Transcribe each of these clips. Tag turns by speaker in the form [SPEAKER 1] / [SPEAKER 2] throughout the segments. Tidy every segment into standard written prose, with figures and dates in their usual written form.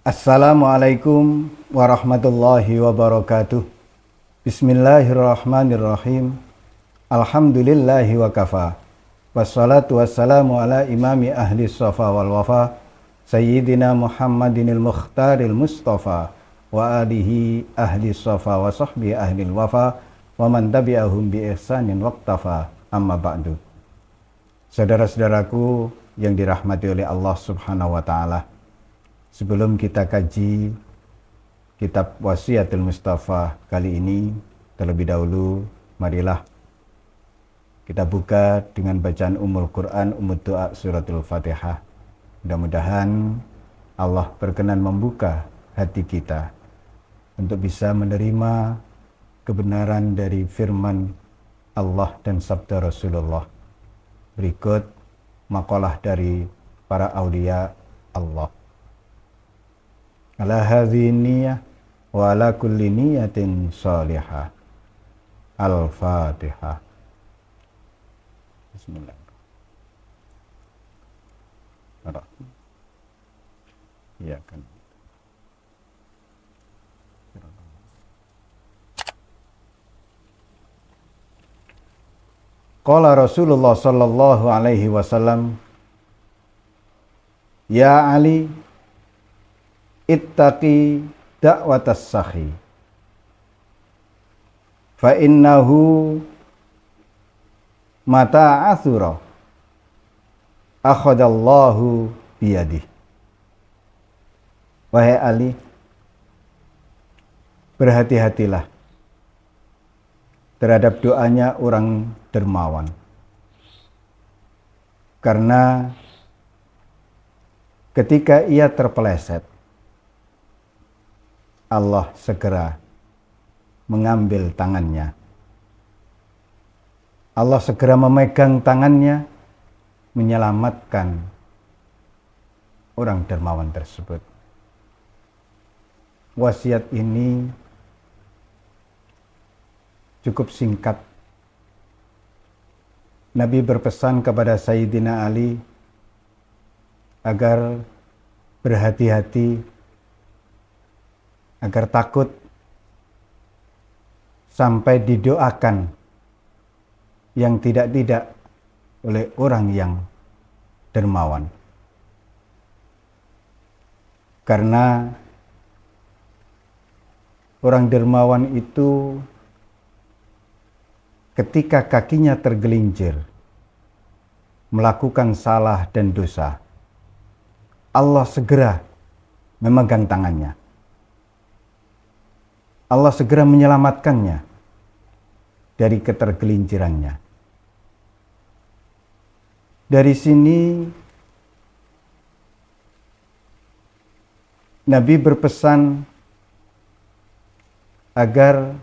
[SPEAKER 1] Assalamualaikum warahmatullahi wabarakatuh. Bismillahirrahmanirrahim. Alhamdulillahi wa kafa. Wassalatu wassalamu ala imami ahli safa wal wafa, Sayyidina Muhammadinil Mukhtaril Mustafa wa alihi ahli safa wa sahbihi ahli wafa wa man tabi'ahum bi ihsanin waqtafa, amma ba'du. Saudara-saudaraku yang dirahmati oleh Allah Subhanahu wa ta'ala, sebelum kita kaji kitab Wasiatul Mustafa kali ini, terlebih dahulu marilah kita buka dengan bacaan Ummul Quran, Ummul Doa, Suratul Fatihah. Mudah-mudahan Allah berkenan membuka hati kita untuk bisa menerima kebenaran dari firman Allah dan sabda Rasulullah. Berikut makalah dari para aulia Allah. Ala hadhihi niyyah wa ala kulli niyatin salihah. Al-Fatihah. Bismillahirrahmanirrahim. Ya kan. Qala Rasulullah sallallahu alaihi wasallam, Ya Ali, ittaqi da'watas sakhi fa innahu mata athura akhadallahu biyadih. Wahai Ali, berhati-hatilah terhadap doanya orang dermawan, karena ketika ia terpeleset, Allah segera mengambil tangannya. Allah segera memegang tangannya, menyelamatkan orang dermawan tersebut. Wasiat ini cukup singkat. Nabi berpesan kepada Sayyidina Ali agar berhati-hati, agar takut sampai didoakan yang tidak-tidak oleh orang yang dermawan. Karena orang dermawan itu ketika kakinya tergelincir melakukan salah dan dosa, Allah segera memegang tangannya. Allah segera menyelamatkannya dari ketergelincirannya. Dari sini Nabi berpesan agar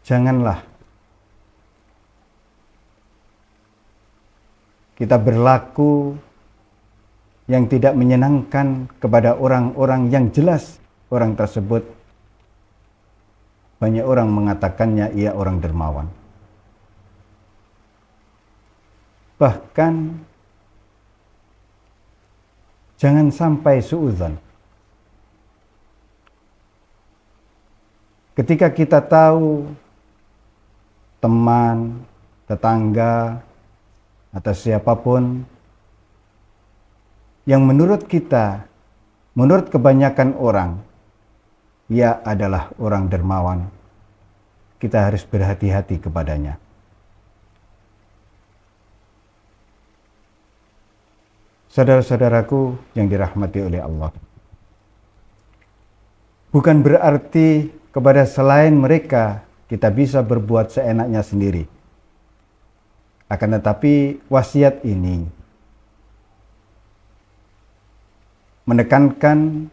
[SPEAKER 1] janganlah kita berlaku yang tidak menyenangkan kepada orang-orang yang jelas orang tersebut, banyak orang mengatakannya ia orang dermawan. Bahkan jangan sampai suudzon. Ketika kita tahu teman, tetangga, atau siapapun yang menurut kita, menurut kebanyakan orang, ia adalah orang dermawan, kita harus berhati-hati kepadanya. Saudara-saudaraku yang dirahmati oleh Allah, bukan berarti kepada selain mereka kita bisa berbuat seenaknya sendiri. Akan tetapi wasiat ini menekankan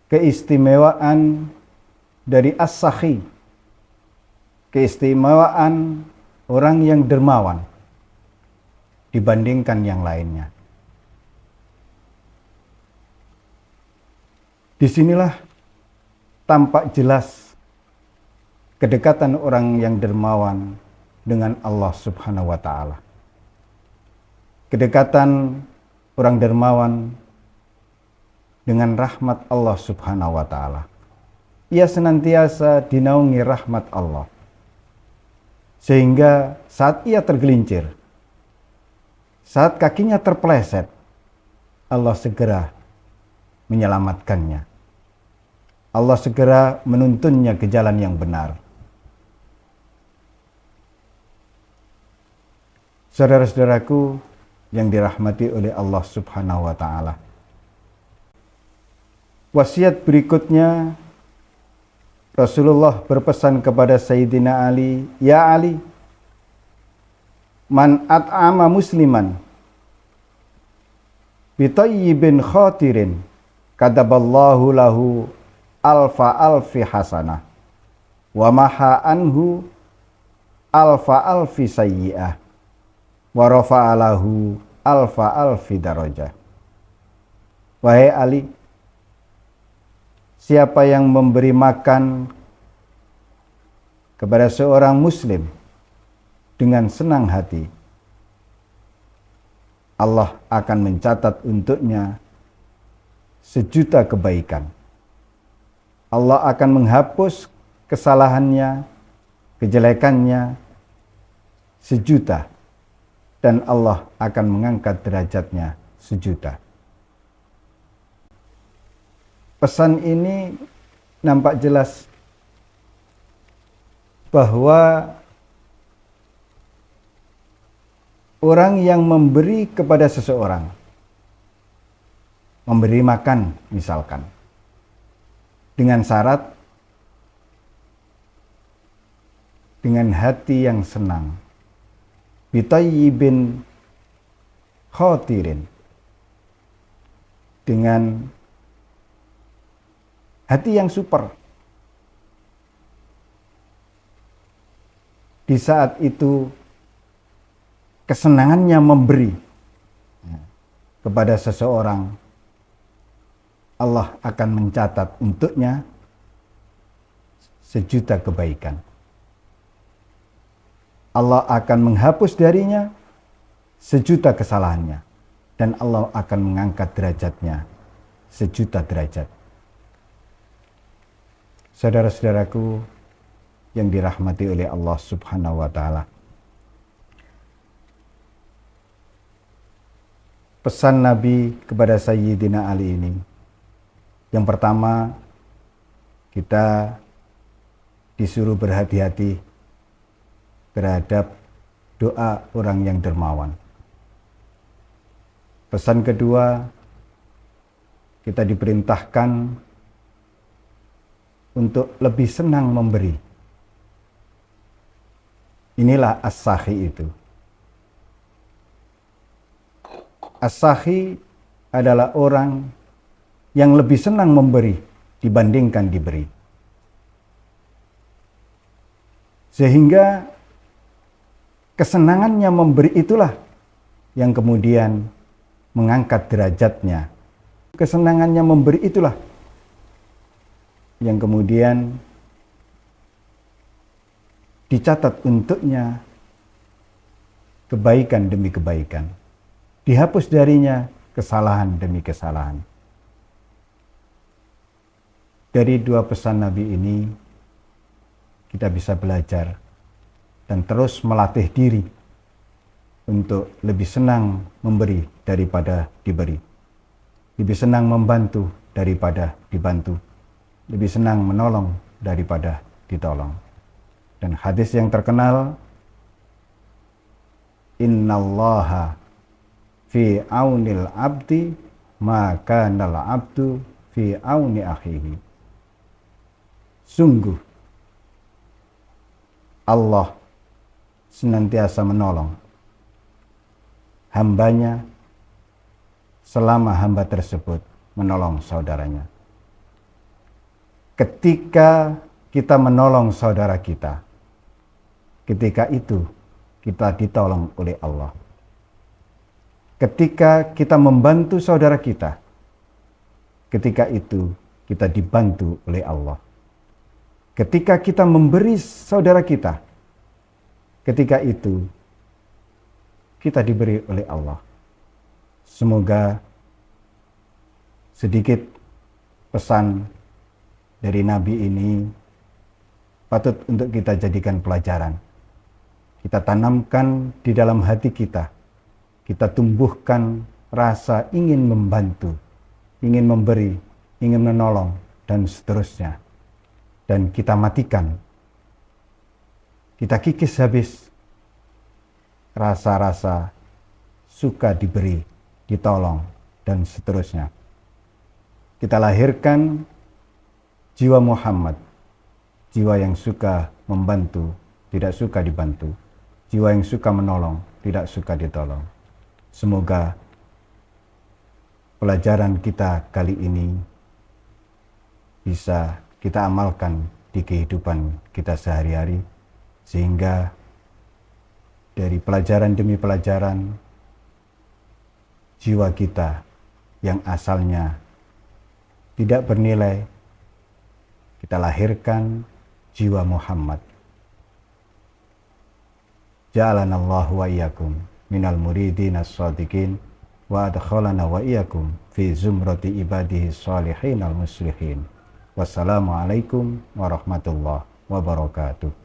[SPEAKER 1] keistimewaan dari as-sakhi, keistimewaan orang yang dermawan dibandingkan yang lainnya. Disinilah tampak jelas kedekatan orang yang dermawan dengan Allah Subhanahu wa ta'ala. Kedekatan orang dermawan dengan rahmat Allah Subhanahu wa taala. Ia senantiasa dinaungi rahmat Allah. Sehingga saat ia tergelincir, saat kakinya terpeleset, Allah segera menyelamatkannya. Allah segera menuntunnya ke jalan yang benar. Saudara-saudaraku yang dirahmati oleh Allah Subhanahu wa taala. Wasiat berikutnya, Rasulullah berpesan kepada Sayyidina Ali, "Ya Ali, man at'ama musliman bi thayyibin khatirin kataballahu lahu alfa alfi hasanah wa maha anhu alfa alfi sayyi'ah wa rafa'alahu alfa alfi darajah." Wahai Ali, siapa yang memberi makan kepada seorang muslim dengan senang hati, Allah akan mencatat untuknya 1.000.000 kebaikan. Allah akan menghapus kesalahannya, kejelekannya 1.000.000, dan Allah akan mengangkat derajatnya 1.000.000. Pesan ini nampak jelas bahwa orang yang memberi kepada seseorang, memberi makan misalkan, dengan syarat, dengan hati yang senang, bitayyibin khatirin, dengan hati yang super. Di saat itu kesenangannya memberi kepada seseorang, Allah akan mencatat untuknya 1.000.000 kebaikan. Allah akan menghapus darinya 1.000.000 kesalahannya, dan Allah akan mengangkat derajatnya 1.000.000 derajat. Saudara-saudaraku yang dirahmati oleh Allah Subhanahu wa taala. Pesan Nabi kepada Sayyidina Ali ini, yang pertama, kita disuruh berhati-hati terhadap doa orang yang dermawan. Pesan kedua, kita diperintahkan untuk lebih senang memberi. Inilah as-sakhi itu. As-sakhi adalah orang yang lebih senang memberi dibandingkan diberi. Sehingga kesenangannya memberi itulah yang kemudian mengangkat derajatnya. Kesenangannya memberi itulah yang kemudian dicatat untuknya kebaikan demi kebaikan. Dihapus darinya kesalahan demi kesalahan. Dari dua pesan Nabi ini, kita bisa belajar dan terus melatih diri untuk lebih senang memberi daripada diberi. Lebih senang membantu daripada dibantu. Lebih senang menolong daripada ditolong. Dan hadis yang terkenal, innallaha fi aunil abdi ma kanal abdu fi auni akhihi. Sungguh Allah senantiasa menolong hambanya selama hamba tersebut menolong saudaranya. Ketika kita menolong saudara kita, ketika itu kita ditolong oleh Allah. Ketika kita membantu saudara kita, ketika itu kita dibantu oleh Allah. Ketika kita memberi saudara kita, ketika itu kita diberi oleh Allah. Semoga sedikit pesan dari Nabi ini patut untuk kita jadikan pelajaran. Kita tanamkan di dalam hati kita. Kita tumbuhkan rasa ingin membantu, ingin memberi, ingin menolong, dan seterusnya. Dan kita matikan. Kita kikis habis rasa-rasa suka diberi, ditolong, dan seterusnya. Kita lahirkan jiwa Muhammad, jiwa yang suka membantu, tidak suka dibantu, jiwa yang suka menolong, tidak suka ditolong. Semoga pelajaran kita kali ini bisa kita amalkan di kehidupan kita sehari-hari, sehingga dari pelajaran demi pelajaran, jiwa kita yang asalnya tidak bernilai, kita lahirkan jiwa Muhammad. Ja'alanallahu wa iyyakum minal muridin as-sadiqin wa adkhalana wa iyyakum fi zumrati ibadihi shalihin al-muslihin. Wassalamualaikum warahmatullahi wabarakatuh.